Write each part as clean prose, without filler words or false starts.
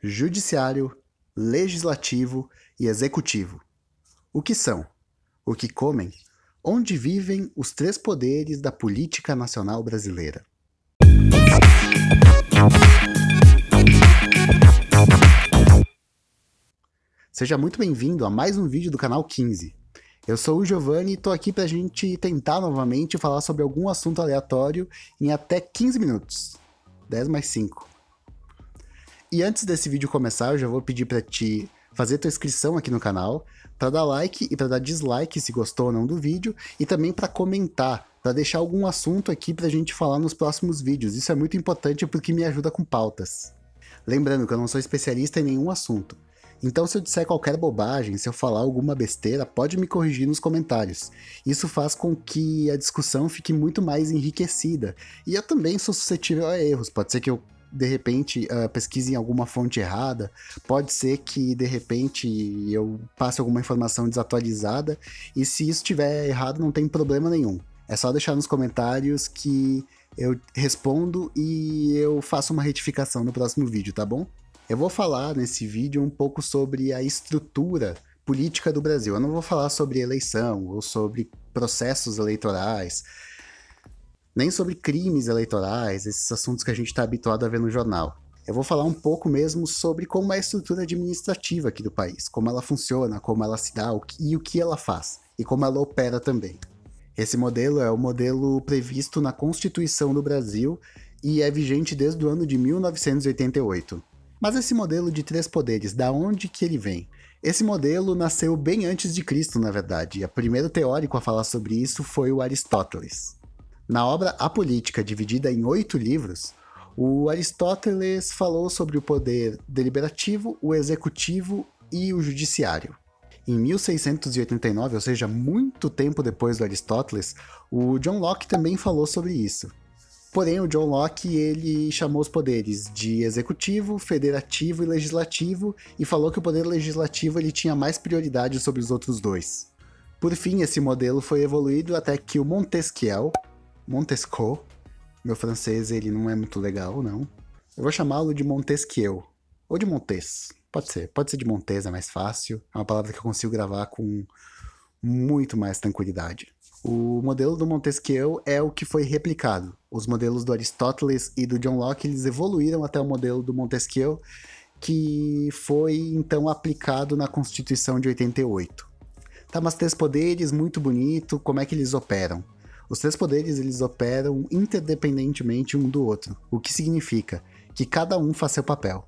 Judiciário, Legislativo e Executivo. O que são? O que comem? Onde vivem os três poderes da política nacional brasileira? Seja muito bem-vindo a mais um vídeo do canal 15. Eu sou o Giovanni e tô aqui pra gente tentar novamente falar sobre algum assunto aleatório em até 15 minutos. 10 mais 5. E antes desse vídeo começar, eu já vou pedir pra ti fazer tua inscrição aqui no canal, pra dar like e pra dar dislike se gostou ou não do vídeo, e também pra comentar, pra deixar algum assunto aqui pra gente falar nos próximos vídeos. Isso é muito importante porque me ajuda com pautas. Lembrando que eu não sou especialista em nenhum assunto. Então, se eu disser qualquer bobagem, se eu falar alguma besteira, pode me corrigir nos comentários. Isso faz com que a discussão fique muito mais enriquecida. E eu também sou suscetível a erros. Pode ser que eu, de repente, pesquise em alguma fonte errada. Pode ser que, de repente, eu passe alguma informação desatualizada. E se isso estiver errado, não tem problema nenhum. É só deixar nos comentários que eu respondo e eu faço uma retificação no próximo vídeo, tá bom? Eu vou falar nesse vídeo um pouco sobre a estrutura política do Brasil. Eu não vou falar sobre eleição ou sobre processos eleitorais, nem sobre crimes eleitorais, esses assuntos que a gente está habituado a ver no jornal. Eu vou falar um pouco mesmo sobre como é a estrutura administrativa aqui do país, como ela funciona, como ela se dá e o que ela faz, e como ela opera também. Esse modelo é o modelo previsto na Constituição do Brasil e é vigente desde o ano de 1988. Mas esse modelo de três poderes, da onde que ele vem? Esse modelo nasceu bem antes de Cristo, na verdade. O primeiro teórico a falar sobre isso foi o Aristóteles. Na obra A Política, dividida em 8 livros, o Aristóteles falou sobre o poder deliberativo, o executivo e o judiciário. Em 1689, ou seja, muito tempo depois do Aristóteles, o John Locke também falou sobre isso. Porém, o John Locke ele chamou os poderes de executivo, federativo e legislativo e falou que o poder legislativo ele tinha mais prioridade sobre os outros dois. Por fim, esse modelo foi evoluído até que o Montesquieu, meu francês ele não é muito legal, não. Eu vou chamá-lo de Montesquieu, ou de Montes, pode ser de Montes, é mais fácil, é uma palavra que eu consigo gravar com muito mais tranquilidade. O modelo do Montesquieu é o que foi replicado. Os modelos do Aristóteles e do John Locke eles evoluíram até o modelo do Montesquieu, que foi então aplicado na Constituição de 88. Tá, mas três poderes, muito bonito, como é que eles operam? Os três poderes eles operam interdependentemente um do outro, o que significa que cada um faz seu papel.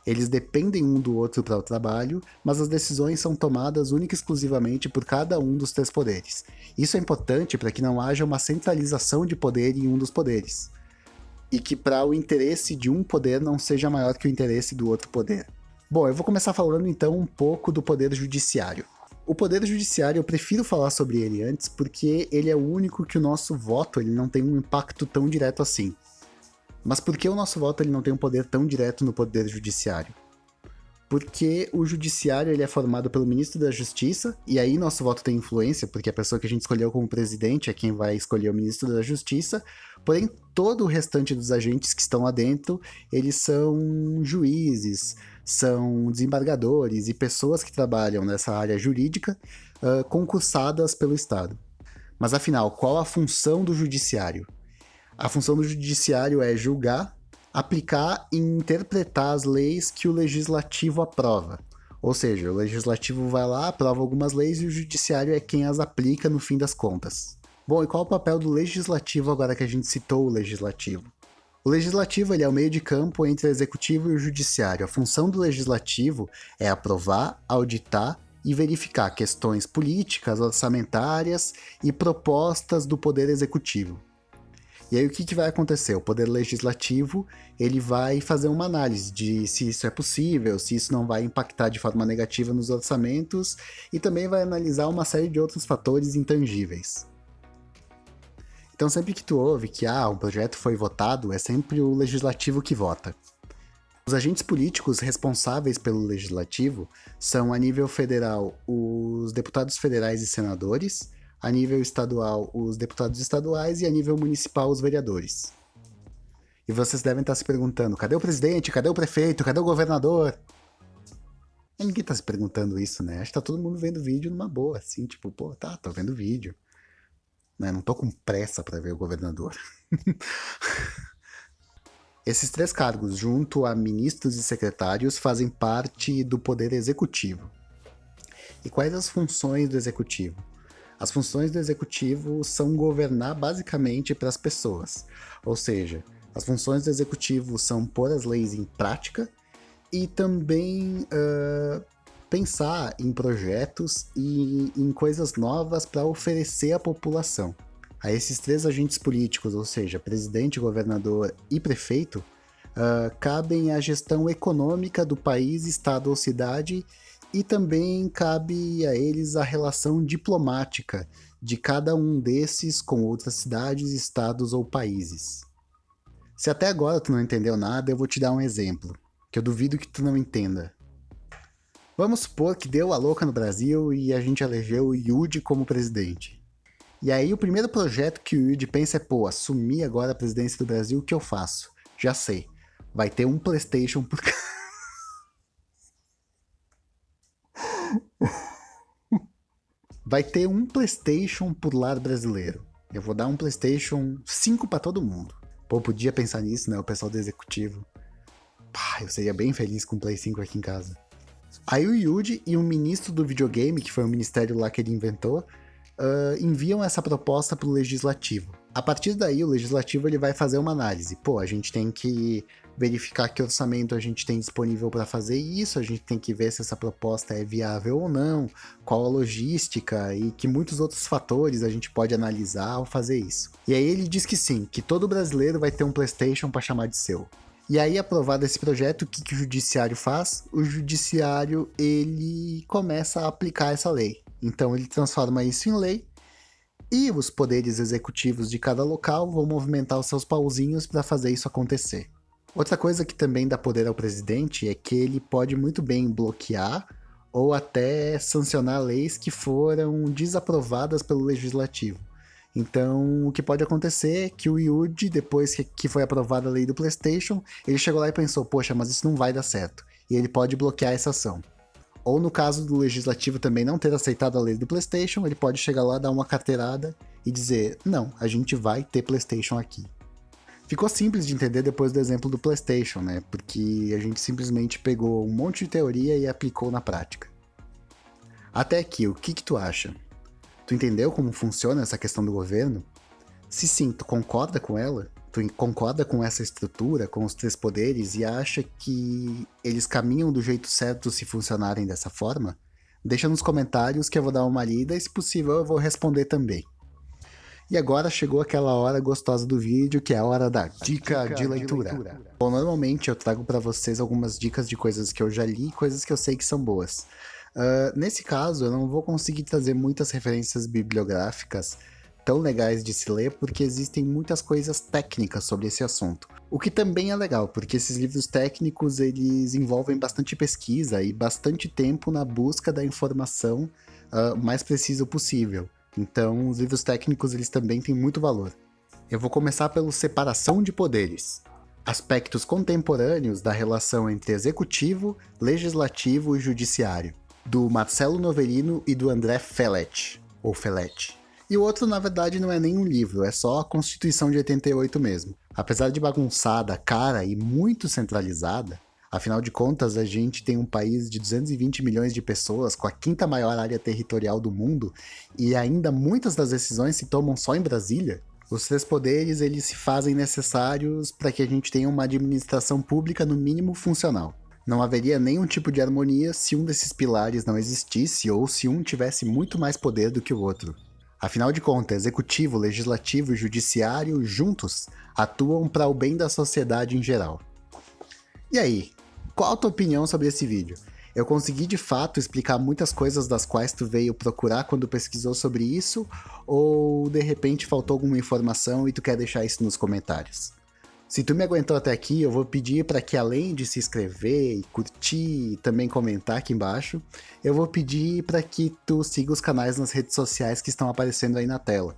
Eles dependem um do outro para o trabalho, mas as decisões são tomadas única e exclusivamente por cada um dos três poderes. Isso é importante para que não haja uma centralização de poder em um dos poderes, e que para o interesse de um poder não seja maior que o interesse do outro poder. Bom, eu vou começar falando então um pouco do poder judiciário. O poder judiciário eu prefiro falar sobre ele antes porque ele é o único que o nosso voto ele não tem um impacto tão direto assim. Mas por que o nosso voto ele não tem um poder tão direto no poder judiciário? Porque o judiciário ele é formado pelo ministro da Justiça, e aí nosso voto tem influência, porque a pessoa que a gente escolheu como presidente é quem vai escolher o ministro da Justiça, porém todo o restante dos agentes que estão lá dentro, eles são juízes, são desembargadores e pessoas que trabalham nessa área jurídica concursadas pelo Estado. Mas afinal, qual a função do judiciário? A função do judiciário é julgar, aplicar e interpretar as leis que o legislativo aprova. Ou seja, o legislativo vai lá, aprova algumas leis e o judiciário é quem as aplica no fim das contas. Bom, e qual é o papel do legislativo agora que a gente citou o legislativo? O legislativo ele é o meio de campo entre o executivo e o judiciário. A função do legislativo é aprovar, auditar e verificar questões políticas, orçamentárias e propostas do poder executivo. E aí o que vai acontecer? O Poder Legislativo ele vai fazer uma análise de se isso é possível, se isso não vai impactar de forma negativa nos orçamentos e também vai analisar uma série de outros fatores intangíveis. Então sempre que tu ouve que um projeto foi votado, é sempre o Legislativo que vota. Os agentes políticos responsáveis pelo Legislativo são, a nível federal, os deputados federais e senadores, a nível estadual, os deputados estaduais e a nível municipal, os vereadores. E vocês devem estar se perguntando, cadê o presidente? Cadê o prefeito? Cadê o governador? E ninguém tá se perguntando isso, né? Acho que tá todo mundo vendo vídeo numa boa, assim, tipo, pô, tá, tô vendo vídeo. Né? Não tô com pressa pra ver o governador. Esses 3 cargos, junto a ministros e secretários, fazem parte do poder executivo. E quais as funções do executivo? As funções do executivo são governar basicamente para as pessoas. Ou seja, as funções do executivo são pôr as leis em prática e também pensar em projetos e em coisas novas para oferecer à população. A esses 3 agentes políticos, ou seja, presidente, governador e prefeito, cabem a gestão econômica do país, estado ou cidade, e também cabe a eles a relação diplomática de cada um desses com outras cidades, estados ou países. Se até agora tu não entendeu nada, eu vou te dar um exemplo, que eu duvido que tu não entenda. Vamos supor que deu a louca no Brasil e a gente elegeu o Yudi como presidente. E aí o primeiro projeto que o Yudi pensa é, pô, assumir agora a presidência do Brasil, o que eu faço? Já sei, vai ter um PlayStation por Vai ter um PlayStation por lar brasileiro. Eu vou dar um PlayStation 5 para todo mundo. Pô, podia pensar nisso, né? O pessoal do executivo. Pá, eu seria bem feliz com o Play 5 aqui em casa. Aí o Yuji e o ministro do videogame, que foi o ministério lá que ele inventou, enviam essa proposta para o legislativo. A partir daí, o legislativo ele vai fazer uma análise. Pô, a gente tem que verificar que orçamento a gente tem disponível para fazer isso, a gente tem que ver se essa proposta é viável ou não, qual a logística e que muitos outros fatores a gente pode analisar ao fazer isso. E aí ele diz que sim, que todo brasileiro vai ter um PlayStation para chamar de seu. E aí, aprovado esse projeto, o que o judiciário faz? O judiciário ele começa a aplicar essa lei. Então ele transforma isso em lei e os poderes executivos de cada local vão movimentar os seus pauzinhos para fazer isso acontecer. Outra coisa que também dá poder ao presidente é que ele pode muito bem bloquear ou até sancionar leis que foram desaprovadas pelo legislativo. Então, o que pode acontecer é que o Yuji, depois que foi aprovada a lei do PlayStation, ele chegou lá e pensou, poxa, mas isso não vai dar certo. E ele pode bloquear essa ação. Ou no caso do legislativo também não ter aceitado a lei do PlayStation, ele pode chegar lá, dar uma carteirada e dizer, não, a gente vai ter PlayStation aqui. Ficou simples de entender depois do exemplo do PlayStation, né? Porque a gente simplesmente pegou um monte de teoria e aplicou na prática. Até aqui, o que tu acha? Tu entendeu como funciona essa questão do governo? Se sim, tu concorda com ela? Tu concorda com essa estrutura, com os 3 poderes e acha que eles caminham do jeito certo se funcionarem dessa forma? Deixa nos comentários que eu vou dar uma lida e, se possível, eu vou responder também. E agora chegou aquela hora gostosa do vídeo, que é a hora da dica de leitura. Bom, normalmente eu trago para vocês algumas dicas de coisas que eu já li e coisas que eu sei que são boas. Nesse caso, eu não vou conseguir trazer muitas referências bibliográficas tão legais de se ler, porque existem muitas coisas técnicas sobre esse assunto. O que também é legal, porque esses livros técnicos, eles envolvem bastante pesquisa e bastante tempo na busca da informação mais precisa possível. Então, os livros técnicos, eles também têm muito valor. Eu vou começar pelo Separação de Poderes. Aspectos contemporâneos da relação entre executivo, legislativo e judiciário, do Marcelo Novelino e do André Felletti, ou Felletti. E o outro, na verdade, não é nem um livro, é só a Constituição de 88 mesmo. Apesar de bagunçada, cara e muito centralizada, afinal de contas, a gente tem um país de 220 milhões de pessoas, com a 5ª maior área territorial do mundo, e ainda muitas das decisões se tomam só em Brasília. Os 3 poderes, eles se fazem necessários para que a gente tenha uma administração pública no mínimo funcional. Não haveria nenhum tipo de harmonia se um desses pilares não existisse ou se um tivesse muito mais poder do que o outro. Afinal de contas, executivo, legislativo e judiciário, juntos, atuam para o bem da sociedade em geral. E aí, qual a tua opinião sobre esse vídeo? Eu consegui de fato explicar muitas coisas das quais tu veio procurar quando pesquisou sobre isso? Ou de repente faltou alguma informação e tu quer deixar isso nos comentários? Se tu me aguentou até aqui, eu vou pedir para que, além de se inscrever e curtir e também comentar aqui embaixo, eu vou pedir para que tu siga os canais nas redes sociais que estão aparecendo aí na tela.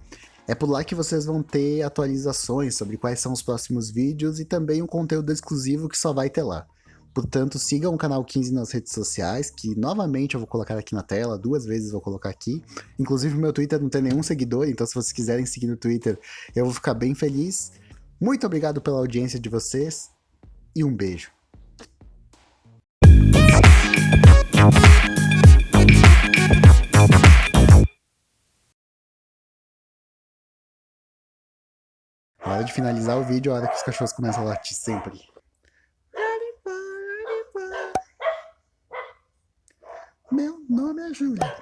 É por lá que vocês vão ter atualizações sobre quais são os próximos vídeos e também um conteúdo exclusivo que só vai ter lá. Portanto, sigam o canal 15 nas redes sociais, que novamente eu vou colocar aqui na tela, 2 vezes vou colocar aqui. Inclusive, meu Twitter não tem nenhum seguidor, então se vocês quiserem seguir no Twitter, eu vou ficar bem feliz. Muito obrigado pela audiência de vocês e um beijo. Na hora de finalizar o vídeo, é a hora que os cachorros começam a latir sempre. Meu nome é Júlia.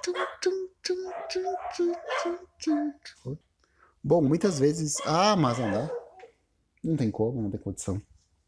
Bom, muitas vezes... Ah, mas não dá. Não tem como, não tem condição.